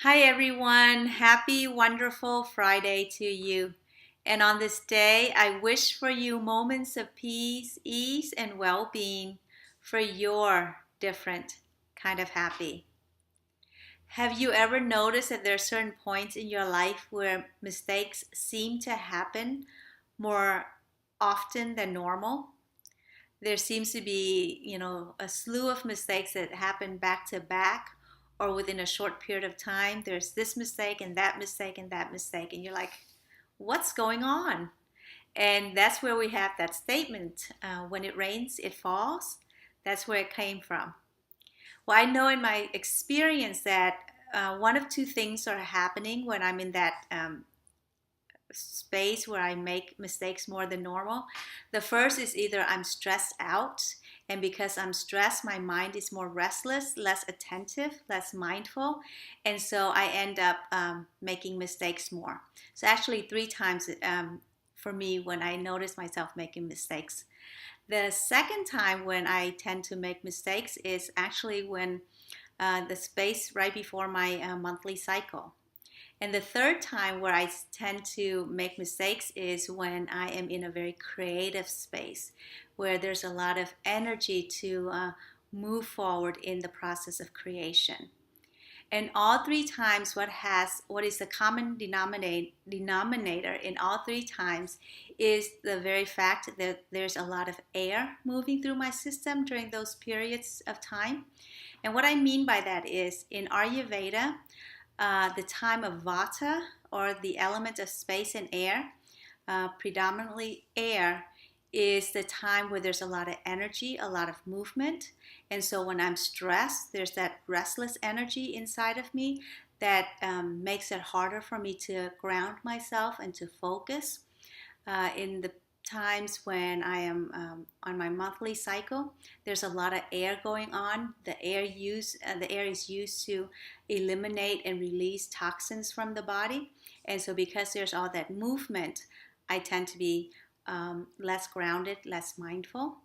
Hi everyone, happy wonderful Friday to you. And on this day, I wish for you moments of peace, ease, and well being for your different kind of happy. Have you ever noticed that there are certain points in your life where mistakes seem to happen more often than normal? There seems to be, a slew of mistakes that happen back to back or within a short period of time. There's this mistake and that mistake and that mistake. And you're like, what's going on? And that's where we have that statement when it rains, it falls. That's where it came from. Well, I know in my experience that one of two things are happening when I'm in that space where I make mistakes more than normal. The first is either I'm stressed out, and because I'm stressed, my mind is more restless, less attentive, less mindful, and so I end up making mistakes more. So, actually, three times for me when I notice myself making mistakes. The second time when I tend to make mistakes is actually when the space right before my monthly cycle. And the third time where I tend to make mistakes is when I am in a very creative space where there's a lot of energy to move forward in the process of creation. And all three times, what is the common denominator in all three times is the very fact that there's a lot of air moving through my system during those periods of time. And what I mean by that is in Ayurveda, the time of vata, or the element of space and air, predominantly air, is the time where there's a lot of energy, a lot of movement. And so when I'm stressed, there's that restless energy inside of me that makes it harder for me to ground myself and to focus. In the times when I am on my monthly cycle, there's a lot of air going on. The air is used to eliminate and release toxins from the body, and so because there's all that movement, I tend to be less grounded, less mindful.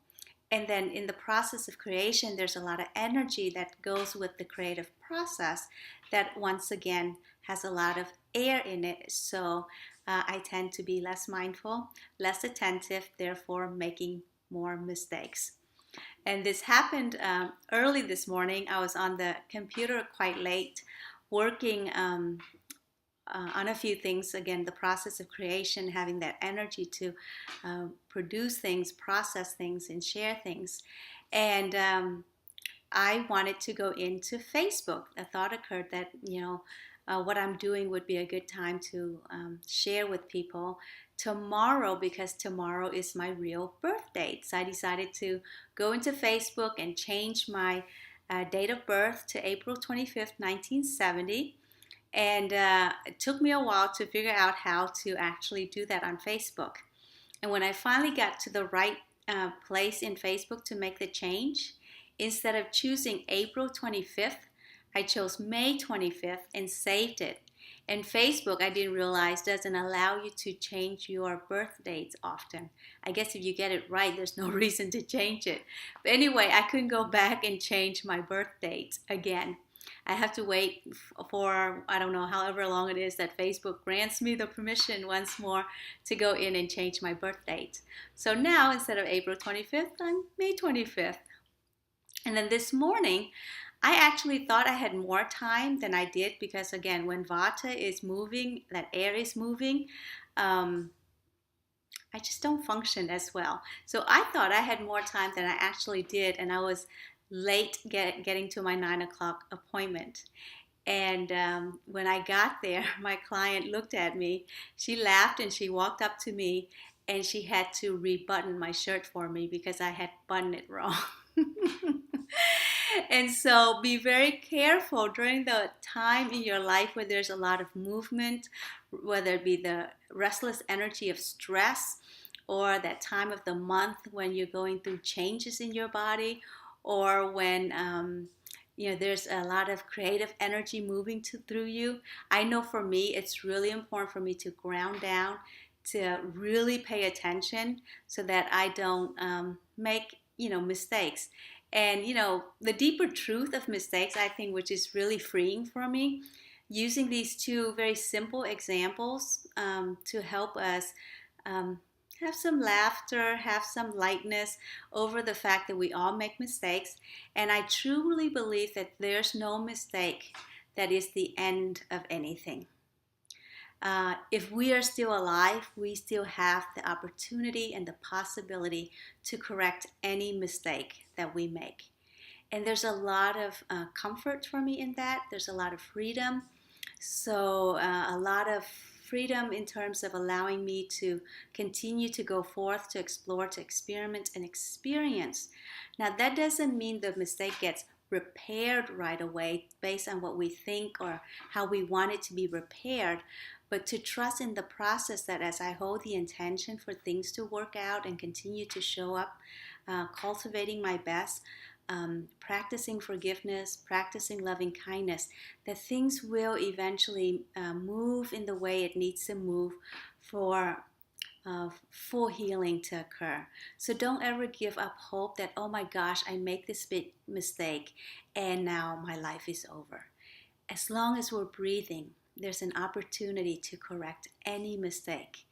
And then in the process of creation, there's a lot of energy that goes with the creative process that once again has a lot of air in it. So I tend to be less mindful, less attentive, therefore making more mistakes. And this happened early this morning. I was on the computer quite late working on a few things. Again, the process of creation, having that energy to produce things, process things, and share things. And I wanted to go into Facebook. A thought occurred that, what I'm doing would be a good time to share with people tomorrow, because tomorrow is my real birth date. So I decided to go into Facebook and change my date of birth to April 25th, 1970. And it took me a while to figure out how to actually do that on Facebook. And when I finally got to the right place in Facebook to make the change, instead of choosing April 25th, I chose May 25th and saved it. And Facebook, I didn't realize, doesn't allow you to change your birth dates often. I guess if you get it right, there's no reason to change it. But anyway, I couldn't go back and change my birth date again. I have to wait for, I don't know, however long it is that Facebook grants me the permission once more to go in and change my birth date. So now, instead of April 25th, I'm May 25th. And then this morning, I actually thought I had more time than I did, because again, when vata is moving, that air is moving, I just don't function as well. So I thought I had more time than I actually did, and I was late getting to my 9 o'clock appointment. And when I got there, my client looked at me. She laughed and she walked up to me, and she had to rebutton my shirt for me because I had buttoned it wrong. And so be very careful during the time in your life where there's a lot of movement, whether it be the restless energy of stress, or that time of the month when you're going through changes in your body, or when there's a lot of creative energy moving through you. I know for me, it's really important for me to ground down, to really pay attention so that I don't make mistakes. And the deeper truth of mistakes, I think, which is really freeing for me, using these two very simple examples to help us um, have some laughter, have some lightness over the fact that we all make mistakes. And I truly believe that there's no mistake that is the end of anything. If we are still alive, we still have the opportunity and the possibility to correct any mistake that we make. And there's a lot of comfort for me in that. There's a lot of freedom. So, a lot of freedom in terms of allowing me to continue to go forth, to explore, to experiment, and experience. Now, that doesn't mean the mistake gets repaired right away based on what we think or how we want it to be repaired, but to trust in the process that as I hold the intention for things to work out and continue to show up, cultivating my best, practicing forgiveness, practicing loving kindness, that things will eventually move in the way it needs to move for full healing to occur. So don't ever give up hope that, oh my gosh, I make this big mistake and now my life is over. As long as we're breathing, there's an opportunity to correct any mistake,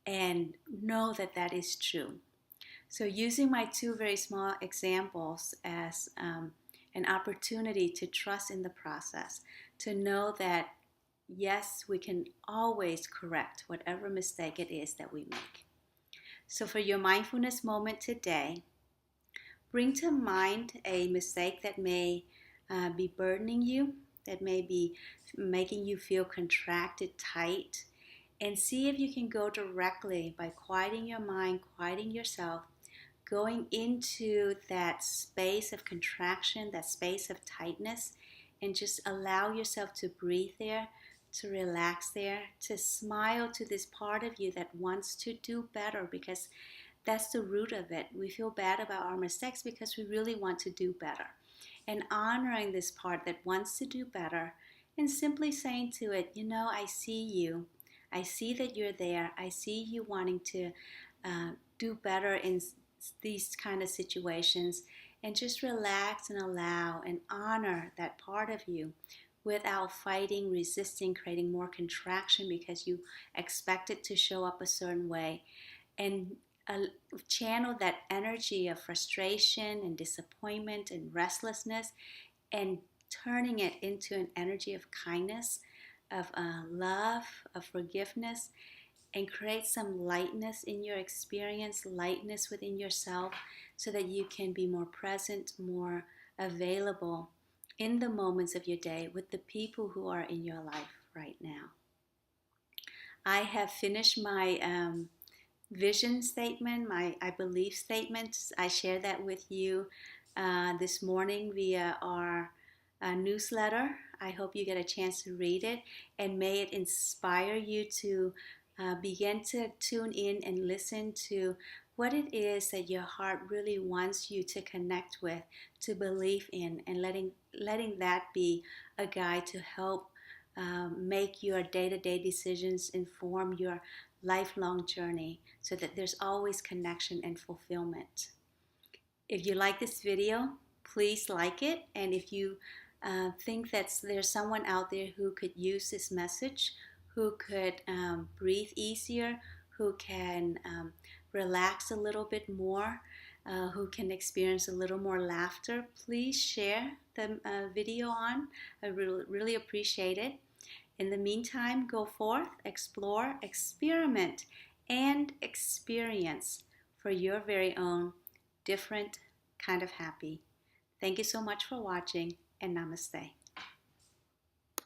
and know that that is true. So using my two very small examples as an opportunity to trust in the process, to know that yes, we can always correct whatever mistake it is that we make. So for your mindfulness moment today, bring to mind a mistake that may be burdening you, that may be making you feel contracted, tight, and see if you can go directly by quieting your mind, quieting yourself, going into that space of contraction, that space of tightness, and just allow yourself to breathe there, to relax there, to smile to this part of you that wants to do better, because that's the root of it. We feel bad about our mistakes because we really want to do better. And honoring this part that wants to do better and simply saying to it, you know, I see you. I see that you're there. I see you wanting to do better in these kind of situations, and just relax and allow and honor that part of you without fighting, resisting, creating more contraction because you expect it to show up a certain way, and channel that energy of frustration and disappointment and restlessness and turning it into an energy of kindness, of love, of forgiveness, and create some lightness in your experience, lightness within yourself, so that you can be more present, more available in the moments of your day with the people who are in your life right now. I have finished my vision statement, my I believe statement. I shared that with you this morning via our newsletter. I hope you get a chance to read it, and may it inspire you to begin to tune in and listen to what it is that your heart really wants you to connect with, to believe in, and letting that be a guide to help make your day-to-day decisions, inform your lifelong journey, so that there's always connection and fulfillment. If you like this video, please like it, and if you think that there's someone out there who could use this message, who could breathe easier, who can relax a little bit more, who can experience a little more laughter, please share the video on. I really appreciate it. In the meantime, go forth, explore, experiment, and experience for your very own different kind of happy. Thank you so much for watching, and namaste.